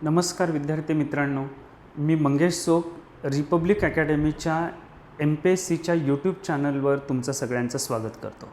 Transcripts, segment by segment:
नमस्कार विद्यार्थी मित्रांनो, मी मंगेश सोक रिपब्लिक अकॅडमीच्या MPSCच्या यूट्यूब चॅनलवर तुमचं सगळ्यांचं स्वागत करतो.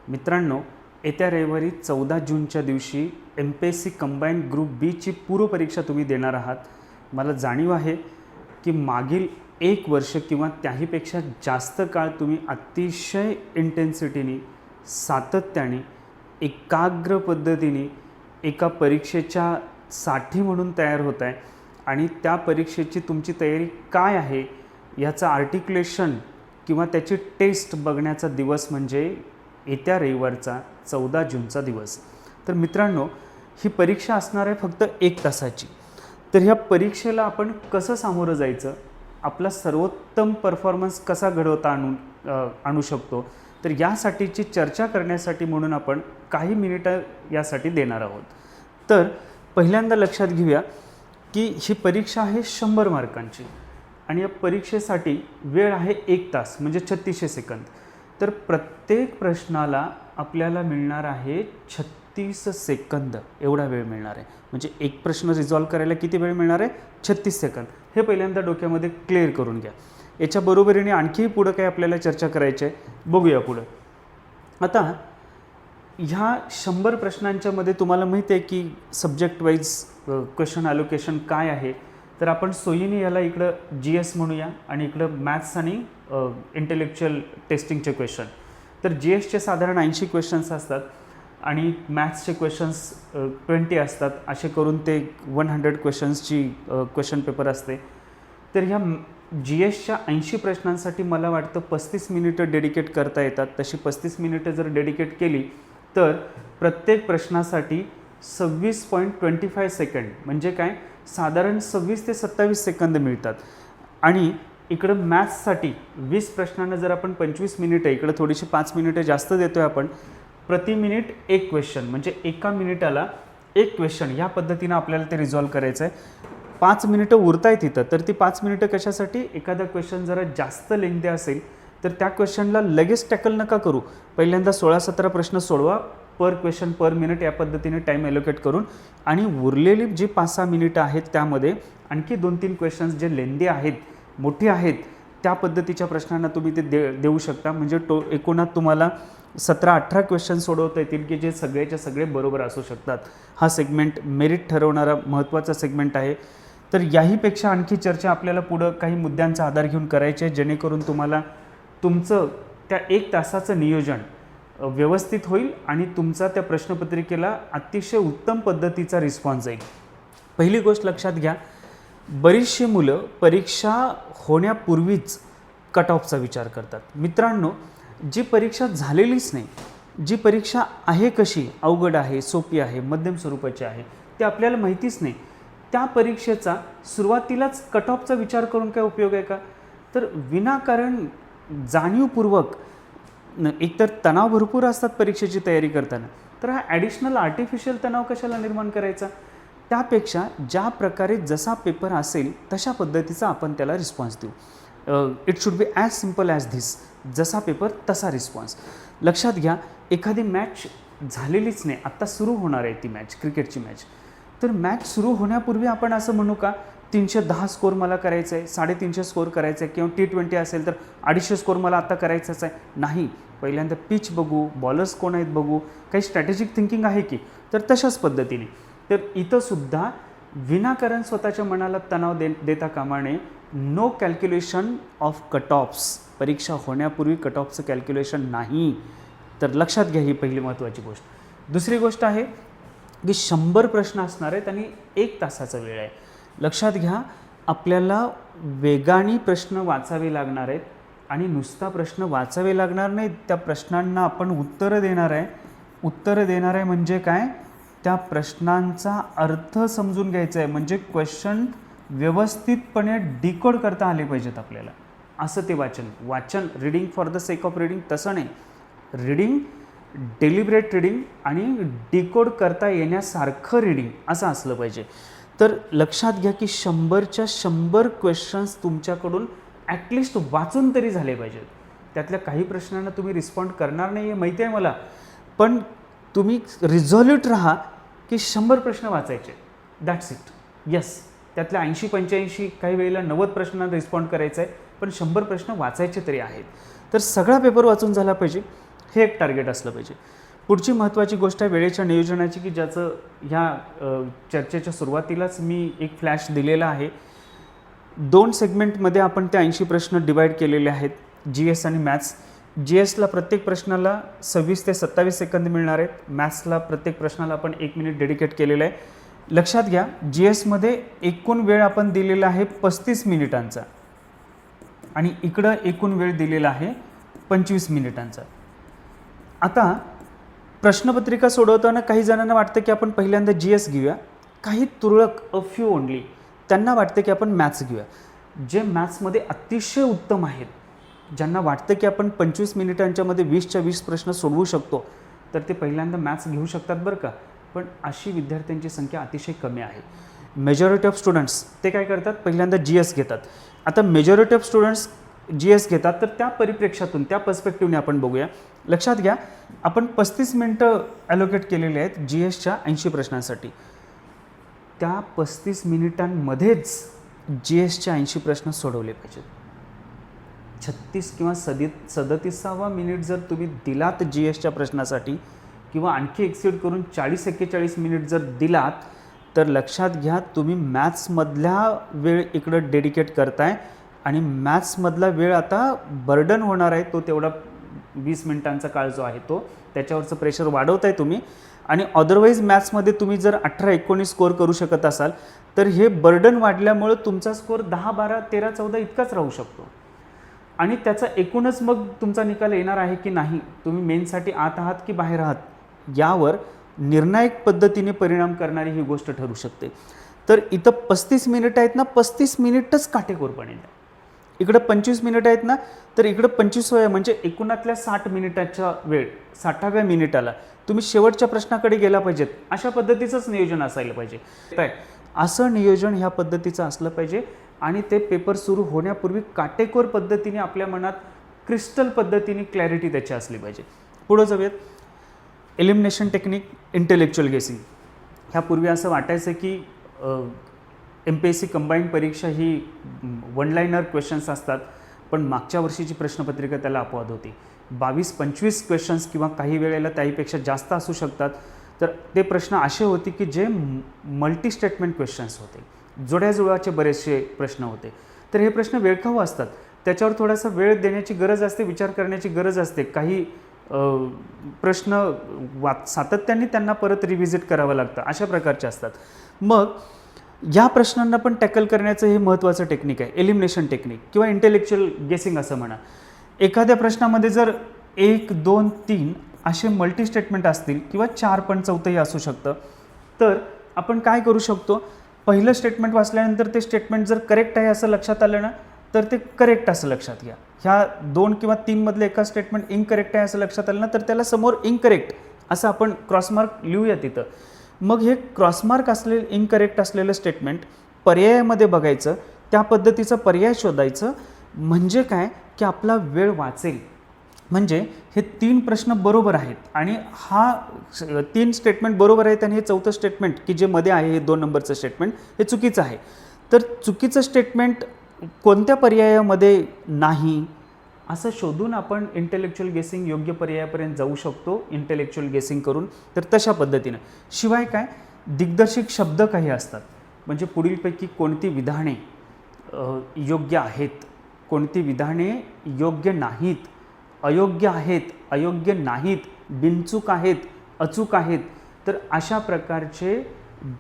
मित्रांनो, येत्या रविवारी 14 जूनच्या दिवशी MPSC कंबाईंड ग्रुप बी ची पूर्वपरीक्षा तुम्ही देणार आहात. मला जाणीव आहे की मागील 1 वर्ष किंवा त्याहीपेक्षा जास्त काळ तुम्ही अतिशय इंटेन्सिटीने, सातत्याने, एकाग्र पद्धतीने एका परीक्षेच्या साठी म्हणून तयार होत आहे आणि त्या परीक्षेची तुमची तयारी काय आहे याचं आर्टिक्युलेशन किंवा त्याची टेस्ट बघण्याचा दिवस म्हणजे येत्या रविवारचा 14 जूनचा दिवस. तर मित्रांनो, ही परीक्षा असणार आहे फक्त 1 तासाची. तर ह्या परीक्षेला आपण कसं सामोरं जायचं, आपला सर्वोत्तम परफॉर्मन्स कसा घडवता आणू शकतो, तर यासाठीची चर्चा करण्यासाठी म्हणून आपण काही मिनिटं यासाठी देणार आहोत. तर पहिल्यांदा लक्षात घेऊया की ही परीक्षा आहे 100 मार्कांची आणि या परीक्षेसाठी वेळ आहे 1 तास म्हणजे 36 सेकंद. तर प्रत्येक प्रश्नाला आपल्याला मिळणार आहे 36 सेकंद एवढा वेळ मिळणार आहे. म्हणजे एक प्रश्न रिझॉल्व करायला किती वेळ मिळणार आहे? 36 सेकंद. हे पहिल्यांदा डोक्यामध्ये क्लिअर करून घ्या. याच्या बरोबरीने आणखीही पुढं काही आपल्याला चर्चा करायची आहे, बघूया पुढं. आता ह्या 100 प्रश्नांच्या मध्ये तुम्हाला माहिती आहे की सब्जेक्ट वाईज क्वेश्चन ॲलोकेशन काय आहे. तर आपण सोयीने याला इकडं GS म्हणूया आणि इकडं मॅथ्स आणि इंटेलेक्च्युअल टेस्टिंगचे क्वेश्चन. तर GSचे साधारण 80 क्वेश्चन्स असतात आणि मॅथ्सचे क्वेश्चन्स 20 असतात. असे करून ते 100 क्वेश्चन्सची क्वेश्चन पेपर असते. तर ह्या GSच्या 80 प्रश्नांसाठी मला वाटतं 35 मिनिटं डेडिकेट करता येतात. तशी 35 मिनिटं जर डेडिकेट केली तर प्रत्येक प्रश्नासाठी 26.25 सेकंड म्हणजे काय, साधारण 26 ते 27 सेकंद मिळतात. आणि इकडं मॅथ्ससाठी 20 प्रश्नांना जर आपण 25 मिनिटं, इकडं थोडीशी 5 मिनिटं जास्त देतो आहे आपण, प्रति मिनिट 1 क्वेश्चन म्हणजे एका मिनिटाला 1 क्वेश्चन या पद्धतीनं आपल्याला ते रिझॉल्व करायचं आहे. 5 मिनिटं उरत आहेत तिथं. तर ती 5 मिनिटं कशासाठी, एखादा क्वेश्चन जरा जास्त लेंथी असेल तर त्या क्वेश्चनला लगेच टॅकल नका करू. पहिल्यांदा 16-17 प्रश्न सोडवा पर क्वेश्चन पर मिनिट या पद्धतीने टाईम ॲलोकेट करून, आणि उरलेली जी 5-6 मिनिटं आहेत त्यामध्ये आणखी 2-3 क्वेश्चन्स जे लेंदी आहेत, मोठी आहेत, त्या पद्धतीच्या प्रश्नांना तुम्ही ते देऊ शकता. म्हणजे एकूणात तुम्हाला 17-18 क्वेश्चन सोडवता येतील की जे सगळेच्या सगळे बरोबर असू शकतात. हा सेगमेंट मेरिट ठरवणारा महत्त्वाचा सेगमेंट आहे. तर याहीपेक्षा आणखी चर्चा आपल्याला पुढं काही मुद्द्यांचा आधार घेऊन करायचे आहे, जेणेकरून तुम्हाला तुमचं त्या 1 तासाचं नियोजन व्यवस्थित होईल आणि तुमचा त्या प्रश्नपत्रिकेला अतिशय उत्तम पद्धतीचा रिस्पॉन्स येईल. पहिली गोष्ट लक्षात घ्या, बरीचशी मुलं परीक्षा होण्यापूर्वीच कट ऑफचा विचार करतात. मित्रांनो, जी परीक्षा झालेलीच नाही, जी परीक्षा आहे कशी, अवघड आहे, सोपी आहे, मध्यम स्वरूपाची आहे, ते आपल्याला माहितीच नाही, त्या परीक्षेचा सुरुवातीलाच कट ऑफचा विचार करून काय उपयोग आहे का? तर विनाकारण जाणीवपूर्वक एकतर तणाव भरपूर असतात परीक्षेची तयारी करताना, तर हा ॲडिशनल आर्टिफिशियल तणाव कशाला निर्माण करायचा? त्यापेक्षा ज्या प्रकारे जसा पेपर असेल तशा पद्धतीचा आपण त्याला रिस्पॉन्स देऊ. It should be as simple as this. जसा पेपर तसा रिस्पॉन्स. लक्षात घ्या, एखादी मॅच झालेलीच नाही, आत्ता सुरू होणार आहे ती मॅच, क्रिकेटची मॅच. तर मॅच सुरू होण्यापूर्वी आपण असं म्हणू का 310 स्कोर मला करायचं आहे, 350 स्कोर करायचं आहे, किंवा T20 असेल तर 250 स्कोर मला आता करायचाच आहे? नाही. पहिल्यांदा पिच बघू, बॉलर्स कोण आहेत बघू, काही स्ट्रॅटेजिक थिंकिंग आहे की. तर तशाच पद्धतीने तर इथंसुद्धा विनाकारण स्वतःच्या मनाला तणाव देता कामा नये. No calculation of cut offs. परीक्षा होण्यापूर्वी कट ऑफचं कॅल्क्युलेशन नाही. तर लक्षात घ्या, ही पहिली महत्त्वाची गोष्ट. दुसरी गोष्ट आहे की 100 प्रश्न असणार आहेत आणि 1 तासाचा वेळ आहे. लक्षात घ्या, आपल्याला वेगाने प्रश्न वाचावे लागणार आहेत आणि नुसता प्रश्न वाचावे लागणार नाहीत, त्या प्रश्नांना आपण उत्तरं देणार आहे. उत्तरं देणार आहे म्हणजे काय, त्या प्रश्नांचा अर्थ समजून घ्यायचा आहे. म्हणजे क्वेश्चन व्यवस्थितपणे डिकोड करता आले पाहिजेत आपल्याला. असं ते वाचन reading for the sake of reading तसं नाही. रीडिंग, डेलिब्रेट रीडिंग आणि डिकोड करता येण्यासारखं रीडिंग असं असलं पाहिजे. तर लक्षात घ्या की 100च्या 100 क्वेश्चन्स तुमच्याकडून ॲटलिस्ट वाचून तरी झाले पाहिजेत. त्यातल्या काही प्रश्नांना तुम्ही रिस्पॉन्ड करणार नाही आहे माहिती आहे मला, पण तुम्ही रिझॉल्यूट राहा की 100 प्रश्न वाचायचे. That's it. यस, त्यातल्या 80-85 काही वेळेला 90 प्रश्नांना रिस्पॉन्ड करायचं आहे, पण 100 प्रश्न वाचायचे तरी आहेत. तर सगळा पेपर वाचून झाला पाहिजे, हे एक टार्गेट असलं पाहिजे. पुढची महत्त्वाची गोष्ट आहे वेळेच्या नियोजनाची, की ज्याचं ह्या चर्चेच्या सुरुवातीलाच मी एक फ्लॅश दिलेला आहे. 2 सेगमेंटमध्ये आपण ते 80 प्रश्न डिवाईड केलेले आहेत, GS आणि मॅथ्स. GSला प्रत्येक प्रश्नाला 26 ते 27 सेकंद मिळणार आहेत. मॅथ्सला प्रत्येक प्रश्नाला आपण 1 मिनिट डेडिकेट केलेलं आहे. लक्षात घ्या, GSमध्ये एकूण वेळ आपण दिलेला आहे 35 मिनिटांचा आणि इकडं एकूण वेळ दिलेला आहे 25 मिनिटांचा. आता प्रश्नपत्रिका सोडवताना काही जणांना वाटतं की आपण पहिल्यांदा GS घेऊया, काही तुरळक फ्यू ओनली त्यांना वाटतं की आपण मॅथ्स घेऊया. जे मॅथ्समध्ये अतिशय उत्तम आहेत, ज्यांना वाटतं की आपण 25 मिनिटांच्यामध्ये 20च्या 20 प्रश्न सोडवू शकतो, तर ते पहिल्यांदा मॅथ्स घेऊ शकतात बरं का. पण अशी विद्यार्थ्यांची संख्या अतिशय कमी आहे. मेजॉरिटी ऑफ स्टुडंट्स ते काय करतात, पहिल्यांदा GS घेतात. आता मेजॉरिटी ऑफ स्टुडंट्स GS घेतात, तर त्या परिप्रेक्षातून त्या पर्स्पेक्टिव्हने आपण बघूया. लक्षात घ्या, आपण 35 मिनटं ॲलोकेट केलेले आहेत GSच्या 80 प्रश्नांसाठी. त्या 35 मिनिटांमध्येच GSच्या 80 प्रश्न सोडवले पाहिजेत. 36 किंवा 37वा मिनिट जर तुम्ही दिलात GSच्या प्रश्नासाठी किंवा आणखी एक्सिड करून 40-41 मिनिट जर दिलात, तर लक्षात घ्या तुम्ही मॅथ्समधला वेळ इकडं डेडिकेट करताय आणि मॅथ्समधला वेळ आता बर्डन होणार आहे. तो तेवढा 20 मिनिटांचा काळ जो आहे तो त्याच्यावरचं प्रेशर वाढवताय तुम्ही. आणि अदरवाईज मॅथ्समध्ये तुम्ही जर 18-19 स्कोअर करू शकत असाल, तर हे बर्डन वाढल्यामुळं तुमचा स्कोअर 10, 12, 13, 14 इतकाच राहू शकतो आणि त्याचा एकूणच मग तुमचा निकाल येणार आहे की नाही, तुम्ही मेनसाठी आत आहात की बाहेर आहात, यावर निर्णायक पद्धतीने परिणाम करणारी ही गोष्ट ठरू शकते. तर इथं 35 मिनिटं आहेत ना, 35 मिनिटच काटेकोरपणे द्या. इकडं 25 मिनिटं आहेत ना, तर इकडं 25 म्हणजे एकूणातल्या 60 मिनिटाचा वेळ 60व्या मिनिटाला तुम्ही शेवटच्या प्रश्नाकडे गेला पाहिजेत. अशा पद्धतीचंच नियोजन असायला पाहिजे. असं नियोजन ह्या पद्धतीचं असलं पाहिजे आणि ते पेपर सुरू होण्यापूर्वी काटेकोर पद्धतीने आपल्या मनात क्रिस्टल पद्धतीने क्लॅरिटी त्याची असली पाहिजे. पुढं जाऊयात. एलिमिनेशन टेक्निक, इंटेलेक्च्युअल गेसिंग. ह्यापूर्वी असं वाटायचं की MPSC कंबाईंड परीक्षा ही 1 लाईनर क्वेश्चन्स असतात, पण मागच्या वर्षीची प्रश्नपत्रिका त्याला अपवाद होती. 22-25 क्वेश्चन्स किंवा काही वेळेला त्याहीपेक्षा जास्त असू शकतात. तर ते प्रश्न असे होते की जे मल्टी स्टेटमेंट क्वेश्चन्स होते, जोड्याजुळवाचे बरेचसे प्रश्न होते. तर हे प्रश्न वेळखाऊ असतात, त्याच्यावर थोडासा वेळ देण्याची गरज असते, विचार करण्याची गरज असते. काही प्रश्न सातत्याने त्यांना परत रिव्हिजिट करावं लागतं, अशा प्रकारचे असतात. मग या प्रश्नांना पण टॅकल करण्याचं हे महत्त्वाचं टेक्निक आहे, एलिमिनेशन टेक्निक किंवा इंटेलेक्च्युअल गेसिंग असं म्हणा. एखाद्या प्रश्नामध्ये जर 1, 2, 3 असे मल्टी स्टेटमेंट असतील किंवा 4 पण चौथंही असू शकतं, तर आपण काय करू शकतो, पहिलं स्टेटमेंट वाचल्यानंतर ते स्टेटमेंट जर करेक्ट आहे असं लक्षात आलं ना, तर ते करेक्ट असं लक्षात घ्या. ह्या 2 किंवा 3 मधलं एका स्टेटमेंट इनकरेक्ट आहे असं लक्षात आलं ना, तर त्याला समोर इनकरेक्ट असं आपण क्रॉसमार्क लिहूया तिथं. मग हे क्रॉसमार्क असलेलं इनकरेक्ट असलेलं स्टेटमेंट पर्यायामध्ये बघायचं, त्या पद्धतीचं पर्याय शोधायचं. म्हणजे काय की आपला वेळ वाचेल. म्हणजे हे 3 प्रश्न बरोबर आहेत आणि हा 3 स्टेटमेंट बरोबर आहेत आणि हे 4थं स्टेटमेंट की जे मध्ये आहे हे 2 नंबरचं स्टेटमेंट हे चुकीचं आहे. तर चुकीचं स्टेटमेंट कोणत्या पर्यायामध्ये नाही असं शोधून आपण इंटेलेक्च्युअल गेसिंग योग्य पर्यायापर्यंत जाऊ शकतो इंटेलेक्च्युअल गेसिंग करून. तर तशा पद्धतीनं. शिवाय काय, दिग्दर्शक शब्द काही असतात, म्हणजे पुढीलपैकी कोणती विधाने योग्य आहेत, कोणती विधाने योग्य नाहीत, अयोग्य आहेत, अयोग्य नाहीत, बिनचूक आहेत, अचूक आहेत. तर अशा प्रकारचे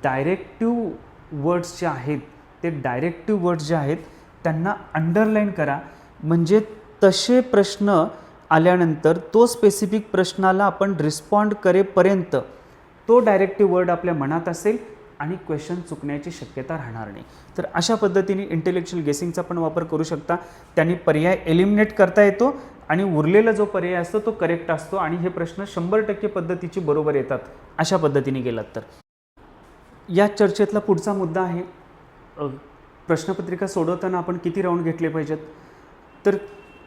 डायरेक्टिव्ह वर्ड्स जे आहेत, ते डायरेक्टिव्ह वर्ड्स जे आहेत त्यांना अंडरलाईन करा. म्हणजे तसे प्रश्न आल्यानंतर तो स्पेसिफिक प्रश्नाला आपण रिस्पॉन्ड करेपर्यंत तो डायरेक्टिव्ह वर्ड आपल्या मनात असेल आणि क्वेश्चन चुकण्याची शक्यता राहणार नाही. तर अशा पद्धतीने इंटेलेक्च्युअल गेसिंगचा पण वापर करू शकता. त्यांनी पर्याय एलिमिनेट करता येतो आणि उरलेला जो पर्याय असतो तो करेक्ट असतो आणि हे प्रश्न 100% पद्धतीची बरोबर येतात अशा पद्धतीने गेलात तर. या चर्चेतला पुढचा मुद्दा आहे प्रश्नपत्रिका सोडवताना आपण किती राऊंड घेतले पाहिजेत. तर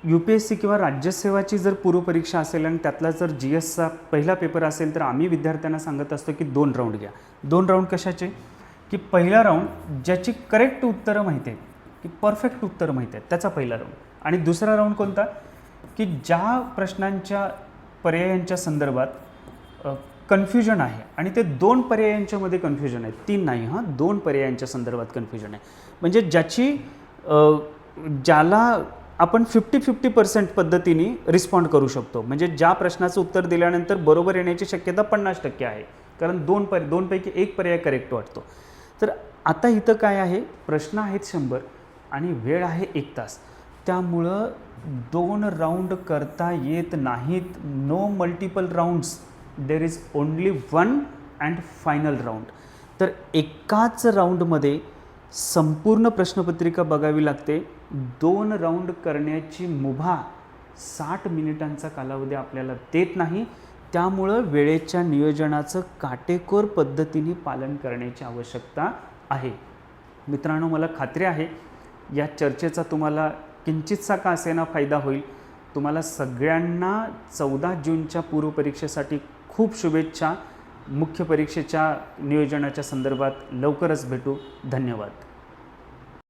UPSC किंवा राज्यसेवाची जर पूर्वपरीक्षा असेल आणि त्यातला जर GSचा पहिला पेपर असेल तर आम्ही विद्यार्थ्यांना सांगत असतो की 2 राऊंड घ्या. 2 राऊंड कशाचे, की पहिला राऊंड ज्याची करेक्ट उत्तरं माहिती आहेत, की परफेक्ट उत्तरं माहिती आहेत, त्याचा पहिला राऊंड. आणि दुसरा राऊंड कोणता, की ज्या प्रश्नांच्या पर्यायांच्या संदर्भात कन्फ्युजन आहे आणि ते 2 पर्यायांच्यामध्ये कन्फ्युजन आहे, 3 नाही हां, 2 पर्यायांच्या संदर्भात कन्फ्युजन आहे. म्हणजे ज्याला आपण 50-50% पद्धतीने रिस्पॉन्ड करू शकतो. म्हणजे ज्या प्रश्नाचं उत्तर दिल्यानंतर बरोबर येण्याची शक्यता 50% आहे, कारण 2 पैकी 1 पर्याय करेक्ट वाटतो. तर आता इथं काय आहे, प्रश्न आहेत 100 आणि वेळ आहे 1 तास. त्यामुळं 2 राऊंड करता येत नाहीत. No multiple rounds, there is only 1 and final round. तर एकाच राऊंडमध्ये संपूर्ण प्रश्नपत्रिका बघावी लागते. 2 राऊंड करण्याची मुभा 60 मिनिटांचा कालावधी आपल्याला देत नाही. त्यामुळं वेळेच्या नियोजनाचं काटेकोर पद्धतीने पालन करण्याची आवश्यकता आहे. मित्रांनो, मला खात्री आहे या चर्चेचा तुम्हाला किंचितसा का असेना फायदा होईल. तुम्हाला सगळ्यांना 14 जूनच्या पूर्वपरीक्षेसाठी खूप शुभेच्छा. मुख्य परीक्षेच्या नियोजनाच्या संदर्भात लवकरच भेटू. धन्यवाद.